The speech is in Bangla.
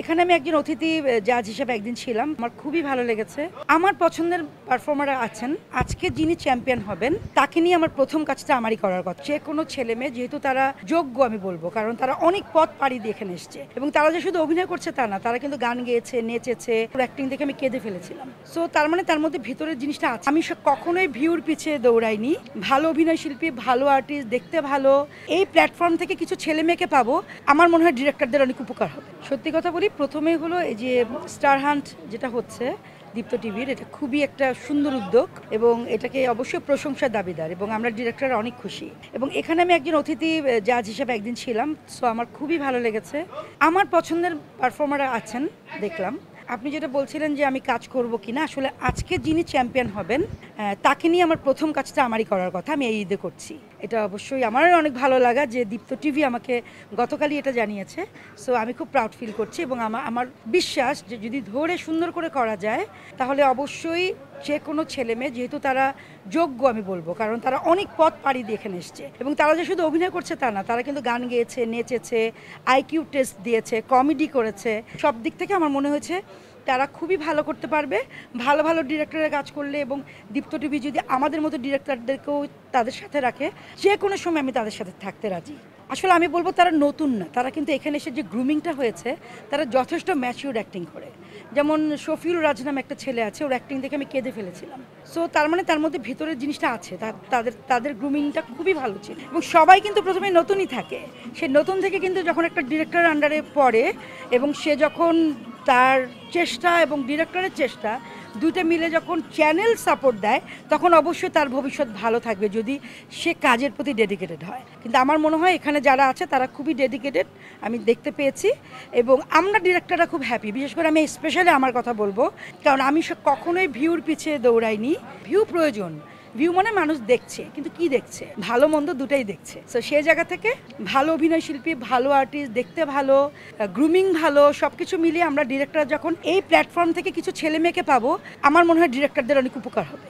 এখানে আমি একজন অতিথি জাজ হিসেবে একদিন ছিলাম। আমার খুবই ভালো লেগেছে। আমার পছন্দের পারফর্মার আছেন। আজকে যিনি চ্যাম্পিয়ন হবেন তাকে নিয়ে আমার প্রথম কাজটা আমারই করার কথা। যে কোনো ছেলে মেয়ে যেহেতু তারা যোগ্য আমি বলবো, কারণ তারা অনেক পথ পাড়ি দিয়ে এখানে এসছে এবং তারা যে শুধু অভিনয় করছে তা না, তারা কিন্তু গান গেয়েছে, নেচেছে, অ্যাক্টিং দেখে আমি কেঁদে ফেলেছিলাম। সো তার মানে তার মধ্যে ভিতরের জিনিসটা আছে। আমি কখনোই ভিউর পিছিয়ে দৌড়াইনি। ভালো অভিনয় শিল্পী, ভালো আর্টিস্ট, দেখতে ভালো, এই প্ল্যাটফর্ম থেকে কিছু ছেলে মেয়েকে পাবো, আমার মনে হয় ডিরেক্টরদের অনেক উপকার হবে। সত্যি কথা বলি, প্রথমেই হলো এই যে স্টার হান্ট যেটা হচ্ছে দীপ্ত টিভির, এটা খুবই একটা সুন্দর উদ্যোগ এবং এটাকে অবশ্যই প্রশংসার দাবিদার এবং আমরা ডিরেক্টর অনেক খুশি। এবং এখানে আমি একজন অতিথি জাজ হিসেবে একদিন ছিলাম। সো আমার খুবই ভালো লেগেছে। আমার পছন্দের পারফর্মার আছেন দেখলাম। আপনি যেটা বলছিলেন যে আমি কাজ করব কিনা, আসলে আজকে যিনি চ্যাম্পিয়ন হবেন তাকে নিয়ে আমার প্রথম কাজটা আমারই করার কথা। আমি এই ঈদে করছি। এটা অবশ্যই আমার অনেক ভালো লাগা যে দীপ্ত টিভি আমাকে গতকালই এটা জানিয়েছে। সো আমি খুব প্রাউড ফিল করছি এবং আমার বিশ্বাস যে যদি ধরে সুন্দর করে করা যায় তাহলে অবশ্যই যে কোনো ছেলে মেয়ে যেহেতু তারা যোগ্য আমি বলবো, কারণ তারা অনেক পথ পাড়ি দিয়ে এখানে এসছে এবং তারা যে শুধু অভিনয় করছে তা না, তারা কিন্তু গান গেয়েছে, নেচেছে, আইকিউ টেস্ট দিয়েছে, কমেডি করেছে। সব দিক থেকে আমার মনে হয়েছে তারা খুবই ভালো করতে পারবে। ভালো ভালো ডিরেক্টরের কাজ করলে এবং দীপ্ত টিভি যদি আমাদের মতো ডিরেক্টরদেরকেও তাদের সাথে রাখে, যে কোনো সময় আমি তাদের সাথে থাকতে রাজি। আসলে আমি বলবো তারা নতুন না, তারা কিন্তু এখানে এসে যে গ্রুমিংটা হয়েছে তারা যথেষ্ট ম্যাচিউর অ্যাক্টিং করে। যেমন শফিউল রাজ নামে একটা ছেলে আছে, ওর অ্যাক্টিং দেখে আমি কেঁদে ফেলেছিলাম। সো তার মানে তার মধ্যে ভিতরের জিনিসটা আছে, তাদের গ্রুমিংটা খুবই ভালো ছিল এবং সবাই কিন্তু প্রথমে নতুনই থাকে। সে নতুন থেকে কিন্তু যখন একটা ডিরেক্টর আন্ডারে পড়ে এবং সে যখন তার চেষ্টা এবং ডিরেক্টরের চেষ্টা দুটো মিলে যখন চ্যানেল সাপোর্ট দেয়, তখন অবশ্যই তার ভবিষ্যৎ ভালো থাকবে যদি সে কাজের প্রতি ডেডিকেটেড হয়। কিন্তু আমার মনে হয় এখানে যারা আছে তারা খুবই ডেডিকেটেড, আমি দেখতে পেয়েছি এবং আমরা ডিরেক্টররা খুব হ্যাপি। বিশেষ করে আমি স্পেশালি আমার কথা বলবো, কারণ আমি কখনোই ভিউর পিছিয়ে দৌড়াইনি। ভিউ প্রয়োজন, ভিউ মানে মানুষ দেখছে, কিন্তু কি দেখছে, ভালো মন্দ দুটাই দেখছে। তো সেই জায়গা থেকে ভালো অভিনয় শিল্পী, ভালো আর্টিস্ট, দেখতে ভালো, গ্রুমিং ভালো, সবকিছু মিলিয়ে আমরা ডিরেক্টর যখন এই প্ল্যাটফর্ম থেকে কিছু ছেলে মেয়েকে পাবো, আমার মনে হয় ডিরেক্টরদের অনেক উপকার হবে।